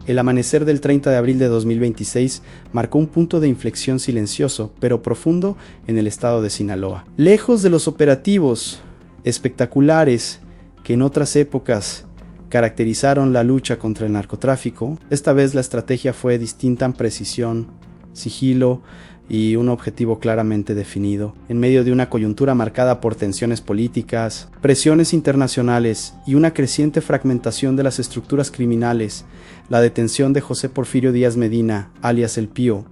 El amanecer del 30 de abril de 2026 marcó un punto de inflexión silencioso, pero profundo, en el estado de Sinaloa. Lejos de los operativos espectaculares que en otras épocas caracterizaron la lucha contra el narcotráfico, esta vez la estrategia fue distinta en precisión, sigilo y un objetivo claramente definido. En medio de una coyuntura marcada por tensiones políticas, presiones internacionales y una creciente fragmentación de las estructuras criminales, la detención de José Porfirio Díaz Medina, alias El Pío,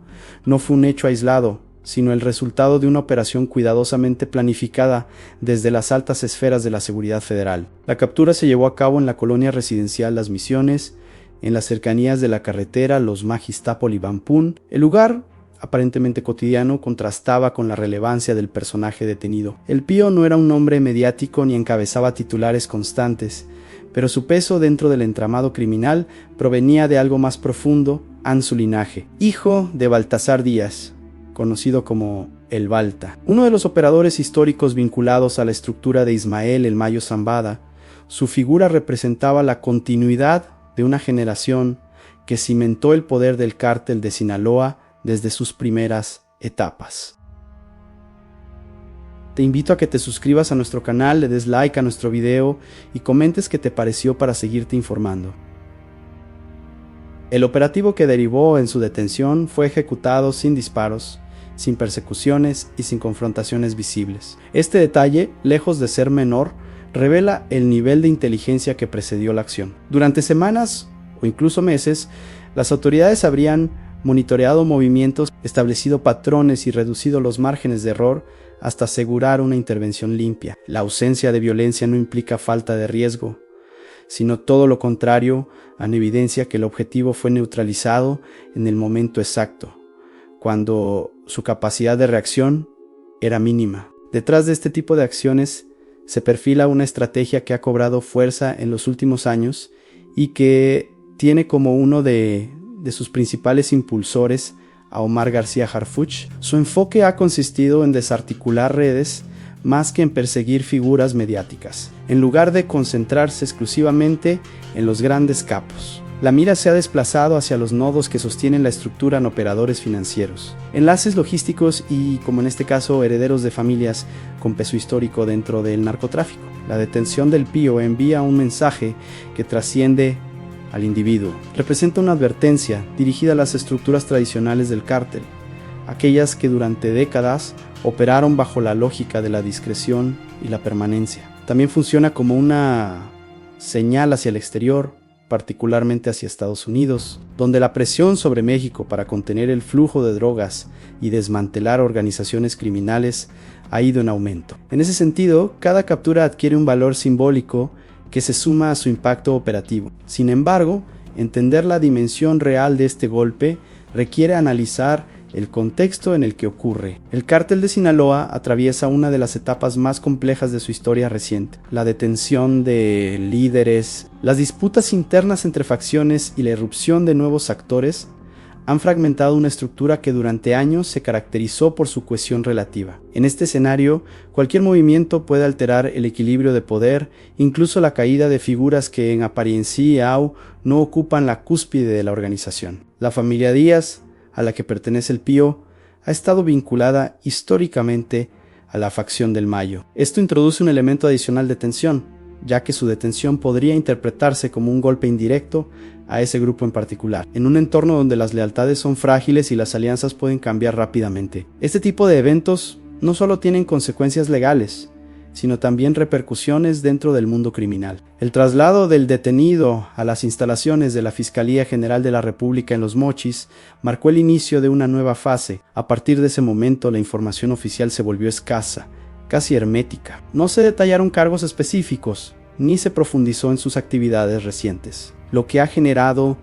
no fue un hecho aislado, sino el resultado de una operación cuidadosamente planificada desde las altas esferas de la seguridad federal. La captura se llevó a cabo en la colonia residencial Las Misiones, en las cercanías de la carretera Los Majis-Tápoli-Bampún. El lugar, aparentemente cotidiano, contrastaba con la relevancia del personaje detenido. El Pío no era un nombre mediático ni encabezaba titulares constantes, pero su peso dentro del entramado criminal provenía de algo más profundo en su linaje. Hijo de Baltasar Díaz, conocido como El Balta, uno de los operadores históricos vinculados a la estructura de Ismael El Mayo Zambada, su figura representaba la continuidad de una generación que cimentó el poder del cártel de Sinaloa desde sus primeras etapas. Te invito a que te suscribas a nuestro canal, le des like a nuestro video y comentes qué te pareció para seguirte informando. El operativo que derivó en su detención fue ejecutado sin disparos, sin persecuciones y sin confrontaciones visibles. Este detalle, lejos de ser menor, revela el nivel de inteligencia que precedió la acción. Durante semanas o incluso meses, las autoridades habrían monitoreado movimientos, establecido patrones y reducido los márgenes de error hasta asegurar una intervención limpia. La ausencia de violencia no implica falta de riesgo, sino todo lo contrario, en evidencia que el objetivo fue neutralizado en el momento exacto, cuando su capacidad de reacción era mínima. Detrás de este tipo de acciones se perfila una estrategia que ha cobrado fuerza en los últimos años y que tiene como uno de sus principales impulsores a Omar García Harfuch. Su enfoque ha consistido en desarticular redes más que en perseguir figuras mediáticas, en lugar de concentrarse exclusivamente en los grandes capos. La mira se ha desplazado hacia los nodos que sostienen la estructura en operadores financieros, enlaces logísticos y, como en este caso, herederos de familias con peso histórico dentro del narcotráfico. La detención del Pío envía un mensaje que trasciende al individuo. Representa una advertencia dirigida a las estructuras tradicionales del cártel, aquellas que durante décadas operaron bajo la lógica de la discreción y la permanencia. También funciona como una señal hacia el exterior, particularmente hacia Estados Unidos, donde la presión sobre México para contener el flujo de drogas y desmantelar organizaciones criminales ha ido en aumento. En ese sentido, cada captura adquiere un valor simbólico que se suma a su impacto operativo. Sin embargo, entender la dimensión real de este golpe requiere analizar el contexto en el que ocurre. El cártel de Sinaloa atraviesa una de las etapas más complejas de su historia reciente. La detención de líderes, las disputas internas entre facciones y la irrupción de nuevos actores han fragmentado una estructura que durante años se caracterizó por su cohesión relativa. En este escenario, cualquier movimiento puede alterar el equilibrio de poder, incluso la caída de figuras que en apariencia no ocupan la cúspide de la organización. La familia Díaz, a la que pertenece el Pío, ha estado vinculada históricamente a la facción del Mayo. Esto introduce un elemento adicional de tensión, ya que su detención podría interpretarse como un golpe indirecto a ese grupo en particular, en un entorno donde las lealtades son frágiles y las alianzas pueden cambiar rápidamente. Este tipo de eventos no solo tienen consecuencias legales, sino también repercusiones dentro del mundo criminal. El traslado del detenido a las instalaciones de la Fiscalía General de la República en Los Mochis marcó el inicio de una nueva fase. A partir de ese momento, la información oficial se volvió escasa, casi hermética. No se detallaron cargos específicos, ni se profundizó en sus actividades recientes, lo que ha generado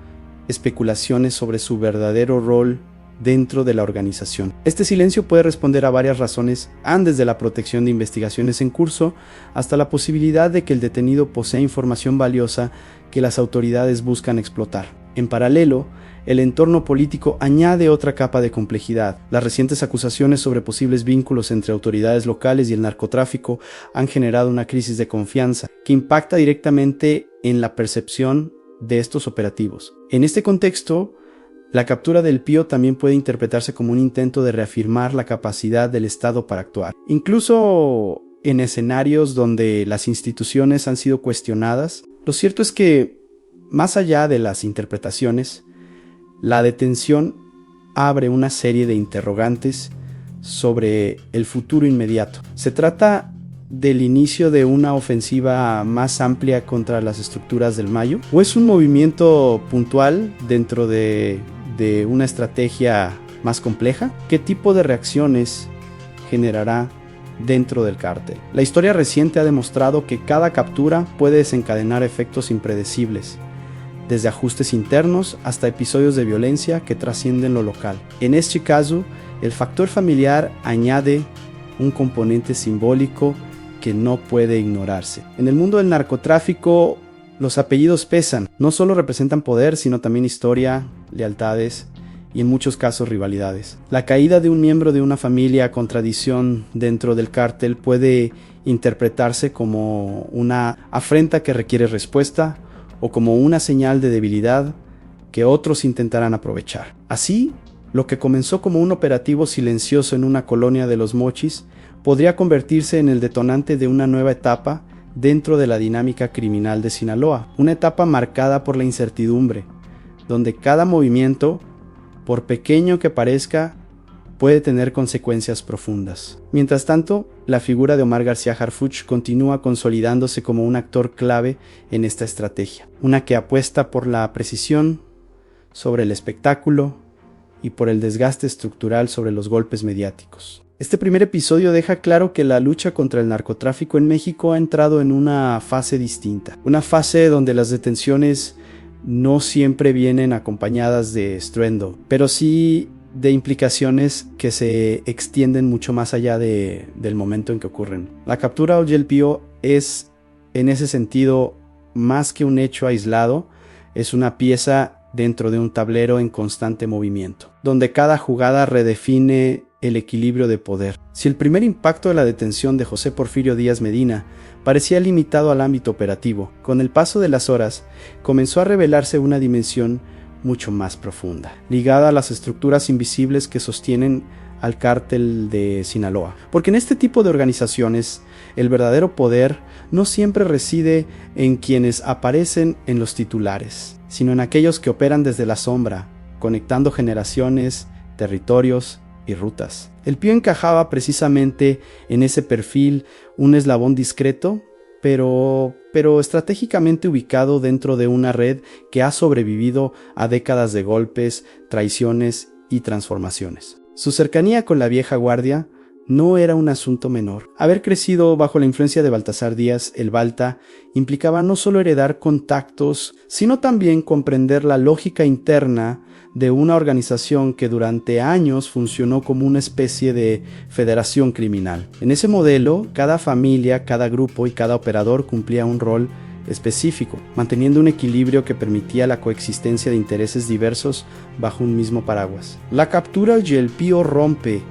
especulaciones sobre su verdadero rol dentro de la organización. Este silencio puede responder a varias razones, desde la protección de investigaciones en curso hasta la posibilidad de que el detenido posea información valiosa que las autoridades buscan explotar. En paralelo, el entorno político añade otra capa de complejidad. Las recientes acusaciones sobre posibles vínculos entre autoridades locales y el narcotráfico han generado una crisis de confianza que impacta directamente en la percepción de estos operativos. En este contexto, la captura del Pío también puede interpretarse como un intento de reafirmar la capacidad del Estado para actuar. Incluso en escenarios donde las instituciones han sido cuestionadas, lo cierto es que, más allá de las interpretaciones, la detención abre una serie de interrogantes sobre el futuro inmediato. ¿Se trata del inicio de una ofensiva más amplia contra las estructuras del Mayo? ¿O es un movimiento puntual dentro de una estrategia más compleja? ¿Qué tipo de reacciones generará dentro del cártel? La historia reciente ha demostrado que cada captura puede desencadenar efectos impredecibles, desde ajustes internos hasta episodios de violencia que trascienden lo local. En este caso, el factor familiar añade un componente simbólico que no puede ignorarse. En el mundo del narcotráfico, los apellidos pesan. No solo representan poder, sino también historia, lealtades y en muchos casos rivalidades. La caída de un miembro de una familia con tradición dentro del cártel puede interpretarse como una afrenta que requiere respuesta o como una señal de debilidad que otros intentarán aprovechar. Así, lo que comenzó como un operativo silencioso en una colonia de Los Mochis podría convertirse en el detonante de una nueva etapa dentro de la dinámica criminal de Sinaloa, una etapa marcada por la incertidumbre, donde cada movimiento, por pequeño que parezca, puede tener consecuencias profundas. Mientras tanto, la figura de Omar García Harfuch continúa consolidándose como un actor clave en esta estrategia, una que apuesta por la precisión sobre el espectáculo y por el desgaste estructural sobre los golpes mediáticos. Este primer episodio deja claro que la lucha contra el narcotráfico en México ha entrado en una fase distinta, una fase donde las detenciones no siempre vienen acompañadas de estruendo, pero sí de implicaciones que se extienden mucho más allá del momento en que ocurren. La captura de El Pío es, en ese sentido, más que un hecho aislado, es una pieza dentro de un tablero en constante movimiento, donde cada jugada redefine el equilibrio de poder. Si el primer impacto de la detención de José Porfirio Díaz Medina parecía limitado al ámbito operativo, con el paso de las horas comenzó a revelarse una dimensión mucho más profunda, ligada a las estructuras invisibles que sostienen al cártel de Sinaloa. Porque en este tipo de organizaciones, el verdadero poder no siempre reside en quienes aparecen en los titulares, sino en aquellos que operan desde la sombra, conectando generaciones, territorios y rutas. El Pío encajaba precisamente en ese perfil, un eslabón discreto, pero estratégicamente ubicado dentro de una red que ha sobrevivido a décadas de golpes, traiciones y transformaciones. Su cercanía con la vieja guardia no era un asunto menor. Haber crecido bajo la influencia de Baltasar Díaz, el Balta, implicaba no solo heredar contactos, sino también comprender la lógica interna de una organización que durante años funcionó como una especie de federación criminal. En ese modelo, cada familia, cada grupo y cada operador cumplía un rol específico, manteniendo un equilibrio que permitía la coexistencia de intereses diversos bajo un mismo paraguas. La captura de El Pío rompe,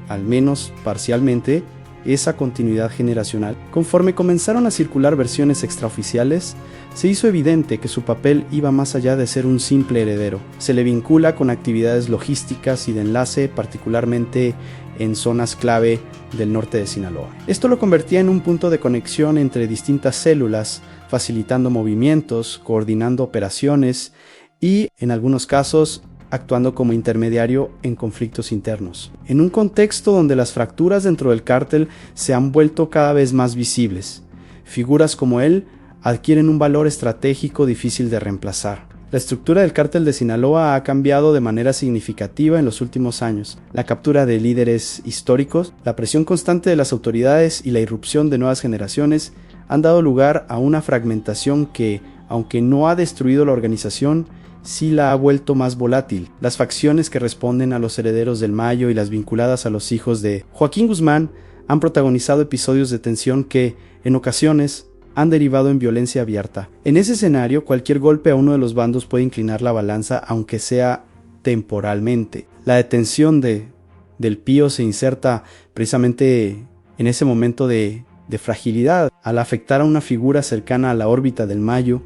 al menos parcialmente, esa continuidad generacional. Conforme comenzaron a circular versiones extraoficiales, se hizo evidente que su papel iba más allá de ser un simple heredero. Se le vincula con actividades logísticas y de enlace, particularmente en zonas clave del norte de Sinaloa. Esto lo convertía en un punto de conexión entre distintas células, facilitando movimientos, coordinando operaciones y, en algunos casos, actuando como intermediario en conflictos internos. En un contexto donde las fracturas dentro del cártel se han vuelto cada vez más visibles, figuras como él adquieren un valor estratégico difícil de reemplazar. La estructura del cártel de Sinaloa ha cambiado de manera significativa en los últimos años. La captura de líderes históricos, la presión constante de las autoridades y la irrupción de nuevas generaciones han dado lugar a una fragmentación que, aunque no ha destruido la organización, sí la ha vuelto más volátil. Las facciones que responden a los herederos del Mayo y las vinculadas a los hijos de Joaquín Guzmán han protagonizado episodios de tensión que, en ocasiones, han derivado en violencia abierta. En ese escenario, cualquier golpe a uno de los bandos puede inclinar la balanza, aunque sea temporalmente. La detención del Pío se inserta precisamente en ese momento de fragilidad. Al afectar a una figura cercana a la órbita del Mayo,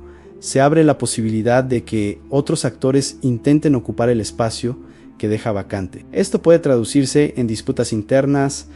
se abre la posibilidad de que otros actores intenten ocupar el espacio que deja vacante. Esto puede traducirse en disputas internas,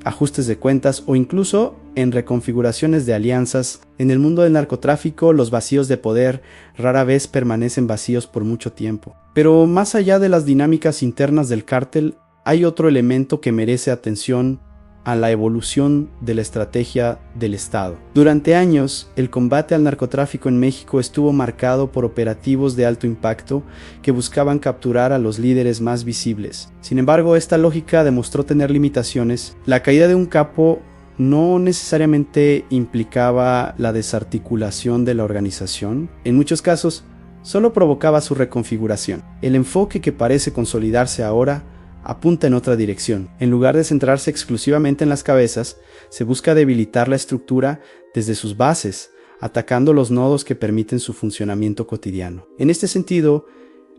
ajustes de cuentas o incluso en reconfiguraciones de alianzas. En el mundo del narcotráfico, los vacíos de poder rara vez permanecen vacíos por mucho tiempo. Pero más allá de las dinámicas internas del cártel, hay otro elemento que merece atención: a la evolución de la estrategia del Estado. Durante años, el combate al narcotráfico en México estuvo marcado por operativos de alto impacto que buscaban capturar a los líderes más visibles. Sin embargo, esta lógica demostró tener limitaciones. La caída de un capo no necesariamente implicaba la desarticulación de la organización. En muchos casos, solo provocaba su reconfiguración. El enfoque que parece consolidarse ahora apunta en otra dirección. En lugar de centrarse exclusivamente en las cabezas, se busca debilitar la estructura desde sus bases, atacando los nodos que permiten su funcionamiento cotidiano. En este sentido,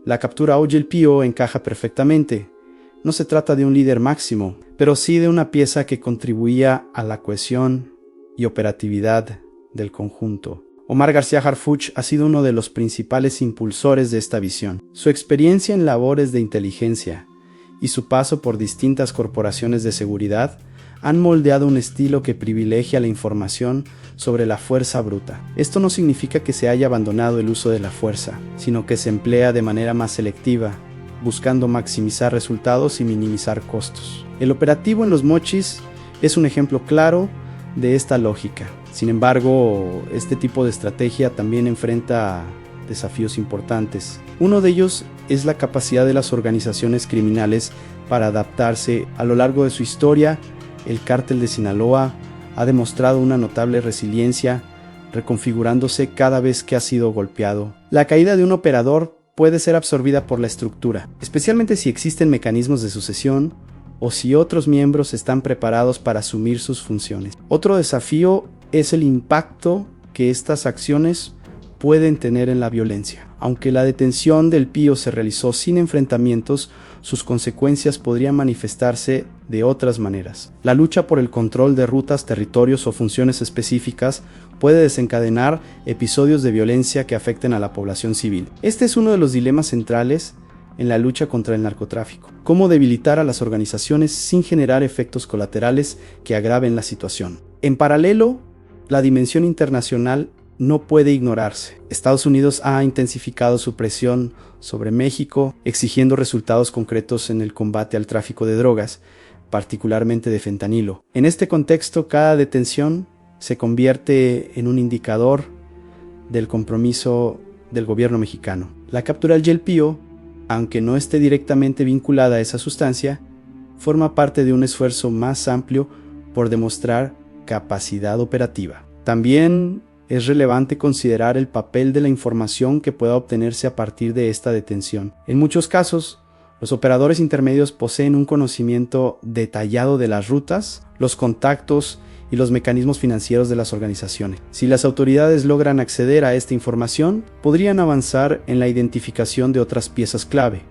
la captura Oye Pío encaja perfectamente. No se trata de un líder máximo, pero sí de una pieza que contribuía a la cohesión y operatividad del conjunto. Omar García Harfuch ha sido uno de los principales impulsores de esta visión. Su experiencia en labores de inteligencia y su paso por distintas corporaciones de seguridad han moldeado un estilo que privilegia la información sobre la fuerza bruta. Esto no significa que se haya abandonado el uso de la fuerza, sino que se emplea de manera más selectiva, buscando maximizar resultados y minimizar costos. El operativo en Los Mochis es un ejemplo claro de esta lógica. Sin embargo, este tipo de estrategia también enfrenta desafíos importantes. Uno de ellos es la capacidad de las organizaciones criminales para adaptarse. A lo largo de su historia, el Cártel de Sinaloa ha demostrado una notable resiliencia, reconfigurándose cada vez que ha sido golpeado. La caída de un operador puede ser absorbida por la estructura, especialmente si existen mecanismos de sucesión o si otros miembros están preparados para asumir sus funciones. Otro desafío es el impacto que estas acciones pueden tener en la violencia. Aunque la detención del Pío se realizó sin enfrentamientos, sus consecuencias podrían manifestarse de otras maneras. La lucha por el control de rutas, territorios o funciones específicas puede desencadenar episodios de violencia que afecten a la población civil. Este es uno de los dilemas centrales en la lucha contra el narcotráfico: cómo debilitar a las organizaciones sin generar efectos colaterales que agraven la situación. En paralelo, la dimensión internacional no puede ignorarse. Estados Unidos ha intensificado su presión sobre México, exigiendo resultados concretos en el combate al tráfico de drogas, particularmente de fentanilo. En este contexto, cada detención se convierte en un indicador del compromiso del gobierno mexicano. La captura del Yelpío, aunque no esté directamente vinculada a esa sustancia, forma parte de un esfuerzo más amplio por demostrar capacidad operativa. También es relevante considerar el papel de la información que pueda obtenerse a partir de esta detención. En muchos casos, los operadores intermedios poseen un conocimiento detallado de las rutas, los contactos y los mecanismos financieros de las organizaciones. Si las autoridades logran acceder a esta información, podrían avanzar en la identificación de otras piezas clave,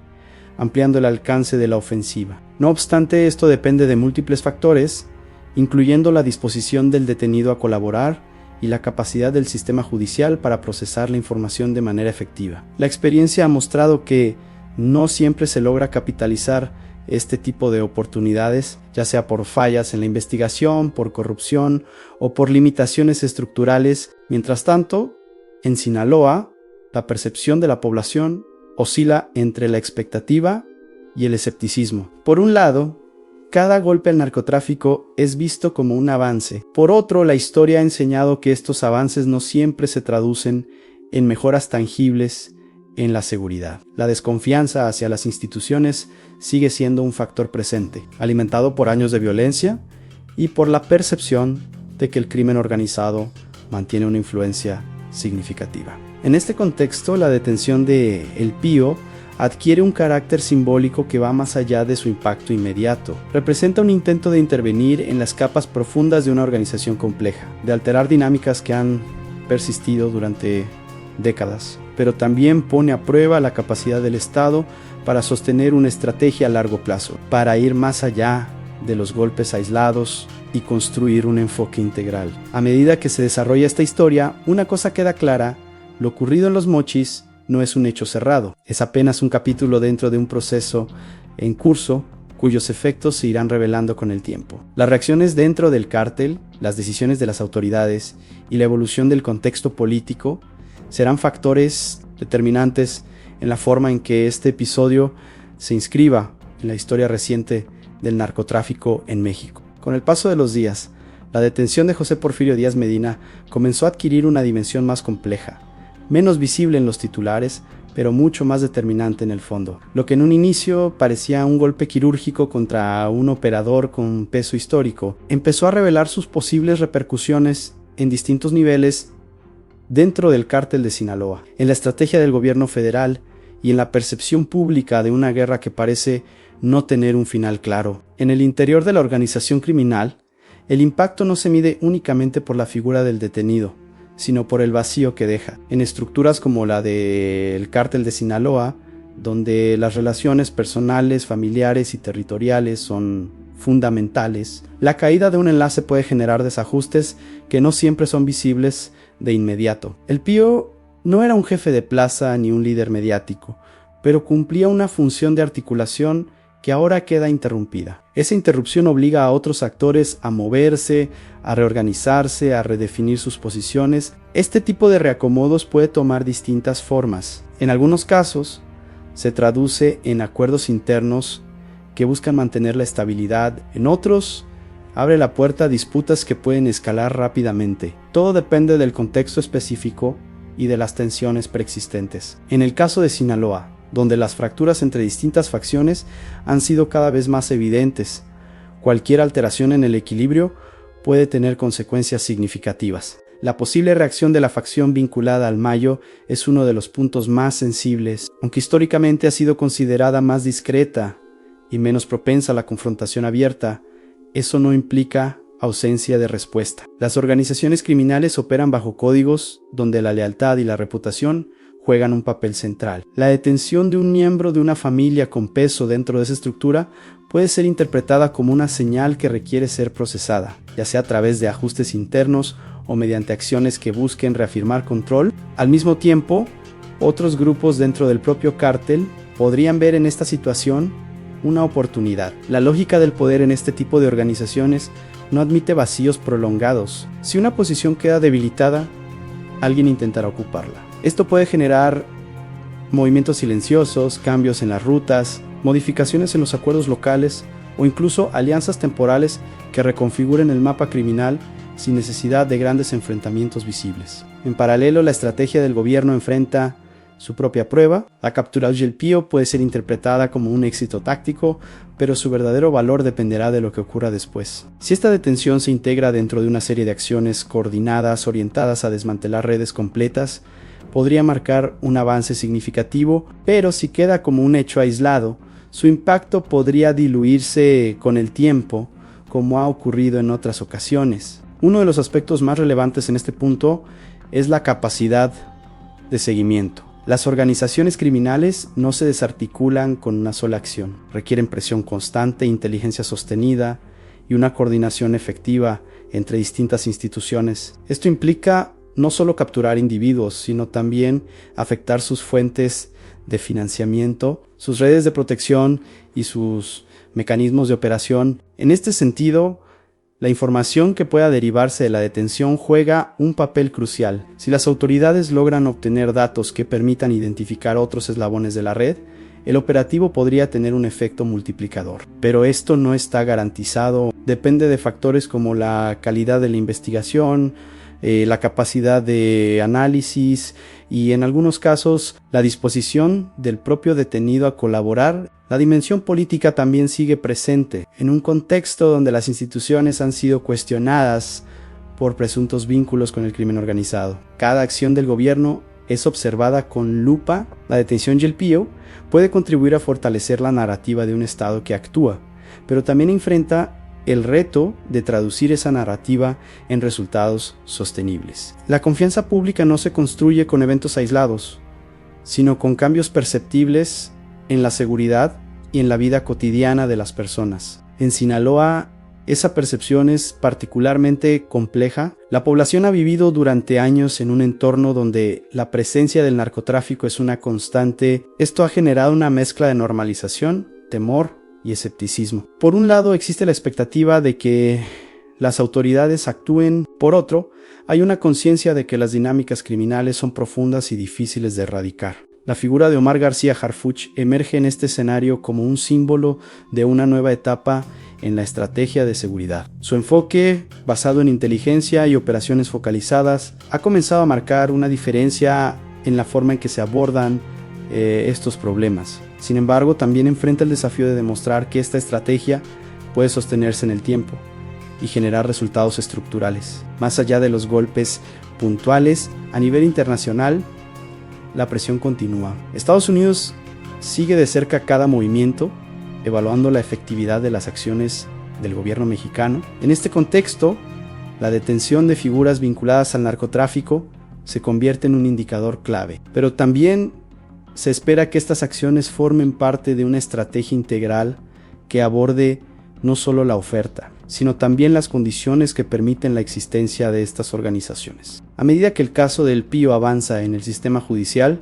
ampliando el alcance de la ofensiva. No obstante, esto depende de múltiples factores, incluyendo la disposición del detenido a colaborar y la capacidad del sistema judicial para procesar la información de manera efectiva. La experiencia ha mostrado que no siempre se logra capitalizar este tipo de oportunidades, ya sea por fallas en la investigación, por corrupción o por limitaciones estructurales. Mientras tanto, en Sinaloa, la percepción de la población oscila entre la expectativa y el escepticismo. Por un lado, cada golpe al narcotráfico es visto como un avance. Por otro, la historia ha enseñado que estos avances no siempre se traducen en mejoras tangibles en la seguridad. La desconfianza hacia las instituciones sigue siendo un factor presente, alimentado por años de violencia y por la percepción de que el crimen organizado mantiene una influencia significativa. En este contexto, la detención de El Pío adquiere un carácter simbólico que va más allá de su impacto inmediato. Representa un intento de intervenir en las capas profundas de una organización compleja, de alterar dinámicas que han persistido durante décadas, pero también pone a prueba la capacidad del Estado para sostener una estrategia a largo plazo, para ir más allá de los golpes aislados y construir un enfoque integral. A medida que se desarrolla esta historia, una cosa queda clara: lo ocurrido en Los Mochis no es un hecho cerrado, es apenas un capítulo dentro de un proceso en curso cuyos efectos se irán revelando con el tiempo. Las reacciones dentro del cártel, las decisiones de las autoridades y la evolución del contexto político serán factores determinantes en la forma en que este episodio se inscriba en la historia reciente del narcotráfico en México. Con el paso de los días, la detención de José Porfirio Díaz Medina comenzó a adquirir una dimensión más compleja, menos visible en los titulares, pero mucho más determinante en el fondo. Lo que en un inicio parecía un golpe quirúrgico contra un operador con peso histórico, empezó a revelar sus posibles repercusiones en distintos niveles dentro del cártel de Sinaloa, en la estrategia del gobierno federal y en la percepción pública de una guerra que parece no tener un final claro. En el interior de la organización criminal, el impacto no se mide únicamente por la figura del detenido, sino por el vacío que deja. En estructuras como la del cártel de Sinaloa, donde las relaciones personales, familiares y territoriales son fundamentales, la caída de un enlace puede generar desajustes que no siempre son visibles de inmediato. El Pío no era un jefe de plaza ni un líder mediático, pero cumplía una función de articulación que ahora queda interrumpida. Esa interrupción obliga a otros actores a moverse, a reorganizarse, a redefinir sus posiciones. Este tipo de reacomodos puede tomar distintas formas. En algunos casos, se traduce en acuerdos internos que buscan mantener la estabilidad. En otros, abre la puerta a disputas que pueden escalar rápidamente. Todo depende del contexto específico y de las tensiones preexistentes. En el caso de Sinaloa, donde las fracturas entre distintas facciones han sido cada vez más evidentes, cualquier alteración en el equilibrio puede tener consecuencias significativas. La posible reacción de la facción vinculada al Mayo es uno de los puntos más sensibles, aunque históricamente ha sido considerada más discreta y menos propensa a la confrontación abierta. Eso no implica ausencia de respuesta. Las organizaciones criminales operan bajo códigos donde la lealtad y la reputación juegan un papel central. La detención de un miembro de una familia con peso dentro de esa estructura puede ser interpretada como una señal que requiere ser procesada, ya sea a través de ajustes internos o mediante acciones que busquen reafirmar control. Al mismo tiempo, otros grupos dentro del propio cártel podrían ver en esta situación una oportunidad. La lógica del poder en este tipo de organizaciones no admite vacíos prolongados. Si una posición queda debilitada, alguien intentará ocuparla. Esto puede generar movimientos silenciosos, cambios en las rutas, modificaciones en los acuerdos locales o incluso alianzas temporales que reconfiguren el mapa criminal sin necesidad de grandes enfrentamientos visibles. En paralelo, la estrategia del gobierno enfrenta su propia prueba. La captura de El Pío puede ser interpretada como un éxito táctico, pero su verdadero valor dependerá de lo que ocurra después. Si esta detención se integra dentro de una serie de acciones coordinadas orientadas a desmantelar redes completas, podría marcar un avance significativo, pero si queda como un hecho aislado, su impacto podría diluirse con el tiempo, como ha ocurrido en otras ocasiones. Uno de los aspectos más relevantes en este punto es la capacidad de seguimiento. Las organizaciones criminales no se desarticulan con una sola acción. Requieren presión constante, inteligencia sostenida y una coordinación efectiva entre distintas instituciones. Esto implica no solo capturar individuos, sino también afectar sus fuentes de financiamiento, sus redes de protección y sus mecanismos de operación. En este sentido, la información que pueda derivarse de la detención juega un papel crucial. Si las autoridades logran obtener datos que permitan identificar otros eslabones de la red, el operativo podría tener un efecto multiplicador. Pero esto no está garantizado. Depende de factores como la calidad de la investigación, la capacidad de análisis y en algunos casos la disposición del propio detenido a colaborar. La dimensión política también sigue presente en un contexto donde las instituciones han sido cuestionadas por presuntos vínculos con el crimen organizado. Cada acción del gobierno es observada con lupa. La detención de El Pío puede contribuir a fortalecer la narrativa de un Estado que actúa, pero también enfrenta el reto de traducir esa narrativa en resultados sostenibles. La confianza pública no se construye con eventos aislados, sino con cambios perceptibles en la seguridad y en la vida cotidiana de las personas. En Sinaloa, esa percepción es particularmente compleja. La población ha vivido durante años en un entorno donde la presencia del narcotráfico es una constante. Esto ha generado una mezcla de normalización, temor y escepticismo. Por un lado existe la expectativa de que las autoridades actúen. Por otro, hay una conciencia de que las dinámicas criminales son profundas y difíciles de erradicar. La figura de Omar García Harfuch emerge en este escenario como un símbolo de una nueva etapa en la estrategia de seguridad. Su enfoque, basado en inteligencia y operaciones focalizadas, ha comenzado a marcar una diferencia en la forma en que se abordan estos problemas. Sin embargo, también enfrenta el desafío de demostrar que esta estrategia puede sostenerse en el tiempo y generar resultados estructurales. Más allá de los golpes puntuales, a nivel internacional, la presión continúa. Estados Unidos sigue de cerca cada movimiento, evaluando la efectividad de las acciones del gobierno mexicano. En este contexto, la detención de figuras vinculadas al narcotráfico se convierte en un indicador clave. Pero también se espera que estas acciones formen parte de una estrategia integral que aborde no solo la oferta, sino también las condiciones que permiten la existencia de estas organizaciones. A medida que el caso del Pío avanza en el sistema judicial,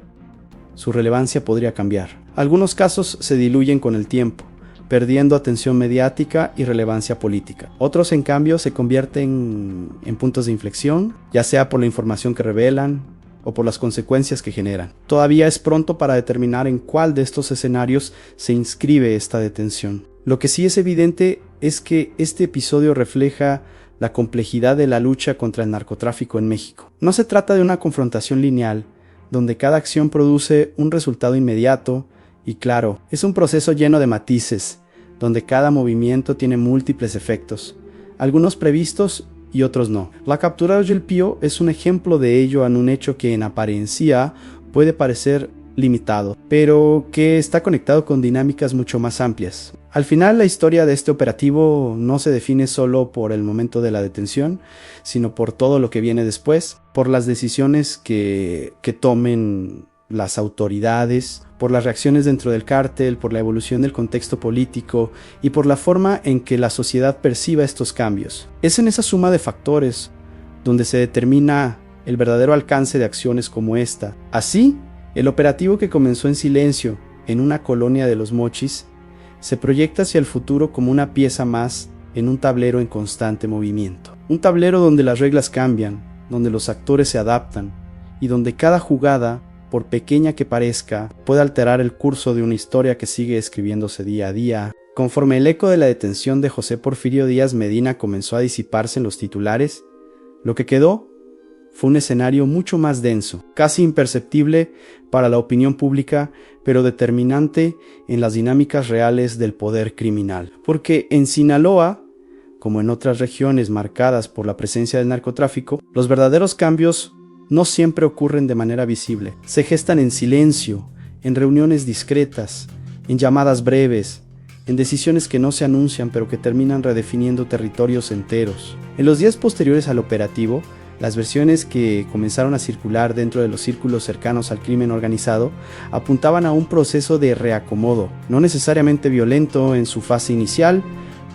su relevancia podría cambiar. Algunos casos se diluyen con el tiempo, perdiendo atención mediática y relevancia política. Otros, en cambio, se convierten en puntos de inflexión, ya sea por la información que revelan o por las consecuencias que generan. Todavía es pronto para determinar en cuál de estos escenarios se inscribe esta detención. Lo que sí es evidente es que este episodio refleja la complejidad de la lucha contra el narcotráfico en México. No se trata de una confrontación lineal, donde cada acción produce un resultado inmediato y claro, es un proceso lleno de matices, donde cada movimiento tiene múltiples efectos, algunos previstos y otros no. La captura de El Pío es un ejemplo de ello, en un hecho que en apariencia puede parecer limitado, pero que está conectado con dinámicas mucho más amplias. Al final, la historia de este operativo no se define solo por el momento de la detención, sino por todo lo que viene después, por las decisiones que tomen las autoridades, por las reacciones dentro del cártel, por la evolución del contexto político y por la forma en que la sociedad perciba estos cambios. Es en esa suma de factores donde se determina el verdadero alcance de acciones como esta. Así, el operativo, que comenzó en silencio en una colonia de Los Mochis, se proyecta hacia el futuro como una pieza más en un tablero en constante movimiento. Un tablero donde las reglas cambian, donde los actores se adaptan y donde cada jugada, por pequeña que parezca, puede alterar el curso de una historia que sigue escribiéndose día a día. Conforme el eco de la detención de José Porfirio Díaz Medina comenzó a disiparse en los titulares, lo que quedó fue un escenario mucho más denso, casi imperceptible para la opinión pública, pero determinante en las dinámicas reales del poder criminal. Porque en Sinaloa, como en otras regiones marcadas por la presencia del narcotráfico, los verdaderos cambios no siempre ocurren de manera visible. Se gestan en silencio, en reuniones discretas, en llamadas breves, en decisiones que no se anuncian pero que terminan redefiniendo territorios enteros. En los días posteriores al operativo, las versiones que comenzaron a circular dentro de los círculos cercanos al crimen organizado apuntaban a un proceso de reacomodo, no necesariamente violento en su fase inicial,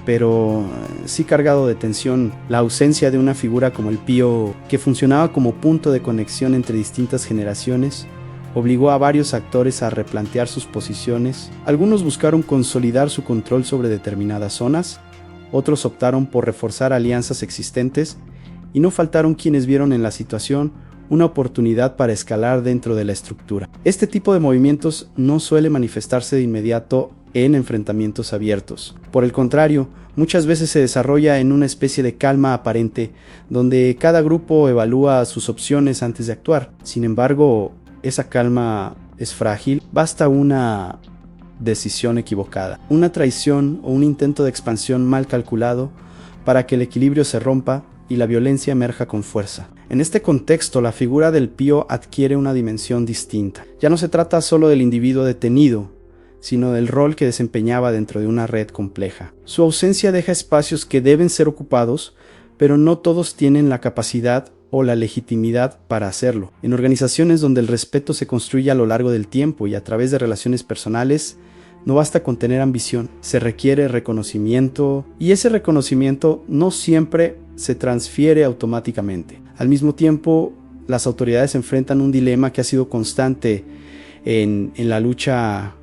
pero sí cargado de tensión. La ausencia de una figura como el Pío, que funcionaba como punto de conexión entre distintas generaciones, obligó a varios actores a replantear sus posiciones. Algunos buscaron consolidar su control sobre determinadas zonas, otros optaron por reforzar alianzas existentes, y no faltaron quienes vieron en la situación una oportunidad para escalar dentro de la estructura. Este tipo de movimientos no suele manifestarse de inmediato en enfrentamientos abiertos. Por el contrario, muchas veces se desarrolla en una especie de calma aparente, donde cada grupo evalúa sus opciones antes de actuar. Sin embargo, esa calma es frágil. Basta una decisión equivocada, una traición o un intento de expansión mal calculado para que el equilibrio se rompa y la violencia emerja con fuerza. En este contexto, la figura del Pío adquiere una dimensión distinta. Ya no se trata solo del individuo detenido, sino del rol que desempeñaba dentro de una red compleja. Su ausencia deja espacios que deben ser ocupados, pero no todos tienen la capacidad o la legitimidad para hacerlo. En organizaciones donde el respeto se construye a lo largo del tiempo y a través de relaciones personales, No basta con tener ambición, se requiere reconocimiento y ese reconocimiento no siempre se transfiere automáticamente. Al mismo tiempo, las autoridades enfrentan un dilema que ha sido constante en la lucha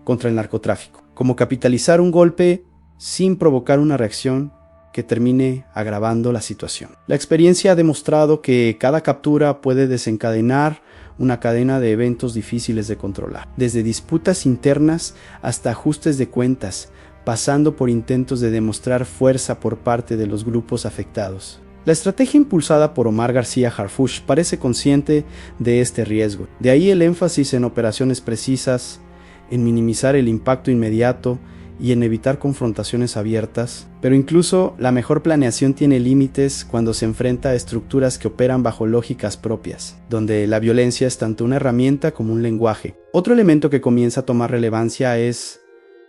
contra el narcotráfico, como capitalizar un golpe sin provocar una reacción que termine agravando la situación. La experiencia ha demostrado que cada captura puede desencadenar una cadena de eventos difíciles de controlar, desde disputas internas hasta ajustes de cuentas, pasando por intentos de demostrar fuerza por parte de los grupos afectados. La estrategia impulsada por Omar García Harfuch parece consciente de este riesgo. De ahí el énfasis en operaciones precisas, en minimizar el impacto inmediato y en evitar confrontaciones abiertas. Pero incluso la mejor planeación tiene límites cuando se enfrenta a estructuras que operan bajo lógicas propias, donde la violencia es tanto una herramienta como un lenguaje. Otro elemento que comienza a tomar relevancia es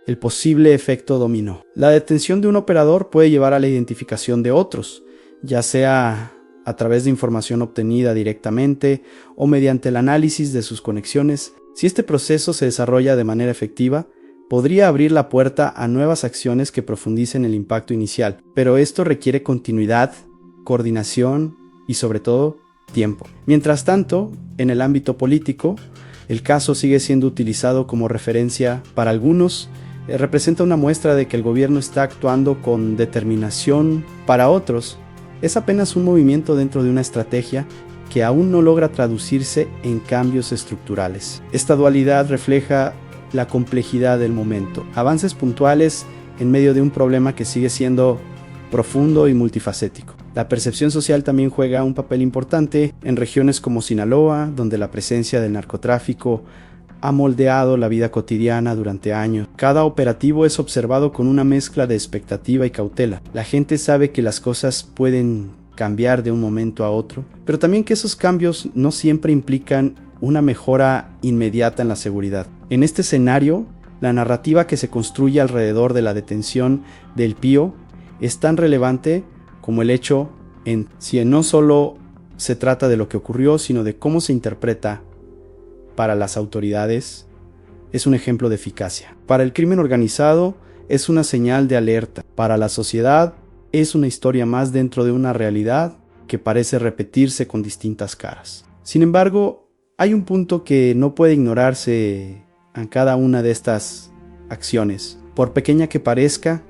el posible efecto dominó. La detención de un operador puede llevar a la identificación de otros, ya sea a través de información obtenida directamente o mediante el análisis de sus conexiones. Si este proceso se desarrolla de manera efectiva, podría abrir la puerta a nuevas acciones que profundicen el impacto inicial, pero esto requiere continuidad, coordinación y sobre todo tiempo. Mientras tanto, en el ámbito político, el caso sigue siendo utilizado como referencia para algunos. Representa una muestra de que el gobierno está actuando con determinación. Para otros, es apenas un movimiento dentro de una estrategia que aún no logra traducirse en cambios estructurales. Esta dualidad refleja la complejidad del momento, avances puntuales en medio de un problema que sigue siendo profundo y multifacético. La percepción social también juega un papel importante en regiones como Sinaloa, donde la presencia del narcotráfico ha moldeado la vida cotidiana durante años. Cada operativo es observado con una mezcla de expectativa y cautela. La gente sabe que las cosas pueden cambiar de un momento a otro, pero también que esos cambios no siempre implican una mejora inmediata en la seguridad. En este escenario, la narrativa que se construye alrededor de la detención del Pío es tan relevante como el hecho en si no solo se trata de lo que ocurrió, sino de cómo se interpreta para las autoridades. Es un ejemplo de eficacia. Para el crimen organizado es una señal de alerta. Para la sociedad es una historia más dentro de una realidad que parece repetirse con distintas caras. Sin embargo, hay un punto que no puede ignorarse en cada una de estas acciones. Por pequeña que parezca,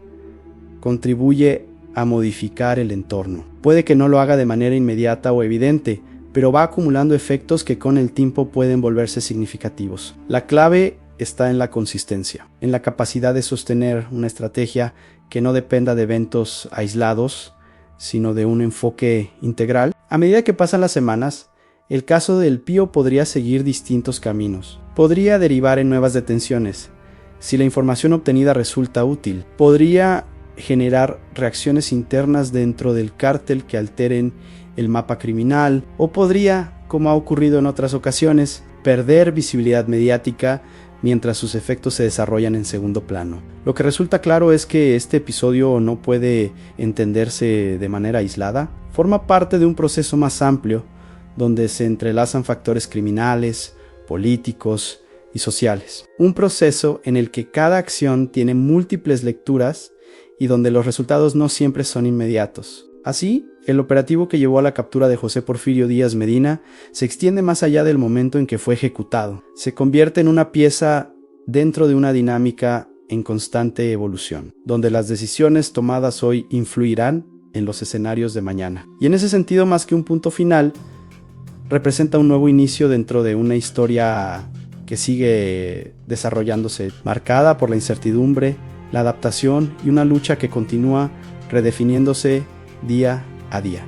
contribuye a modificar el entorno. Puede que no lo haga de manera inmediata o evidente, pero va acumulando efectos que con el tiempo pueden volverse significativos. La clave está en la consistencia, en la capacidad de sostener una estrategia que no dependa de eventos aislados, sino de un enfoque integral. A medida que pasan las semanas, el caso del Pío podría seguir distintos caminos. Podría derivar en nuevas detenciones. Si la información obtenida resulta útil, podría generar reacciones internas dentro del cártel que alteren el mapa criminal, o podría, como ha ocurrido en otras ocasiones, perder visibilidad mediática mientras sus efectos se desarrollan en segundo plano. Lo que resulta claro es que este episodio no puede entenderse de manera aislada. Forma parte de un proceso más amplio, donde se entrelazan factores criminales, políticos y sociales. Un proceso en el que cada acción tiene múltiples lecturas y donde los resultados no siempre son inmediatos. Así, el operativo que llevó a la captura de José Porfirio Díaz Medina se extiende más allá del momento en que fue ejecutado. Se convierte en una pieza dentro de una dinámica en constante evolución, donde las decisiones tomadas hoy influirán en los escenarios de mañana. Y en ese sentido, más que un punto final, representa un nuevo inicio dentro de una historia que sigue desarrollándose, marcada por la incertidumbre, la adaptación y una lucha que continúa redefiniéndose día a día.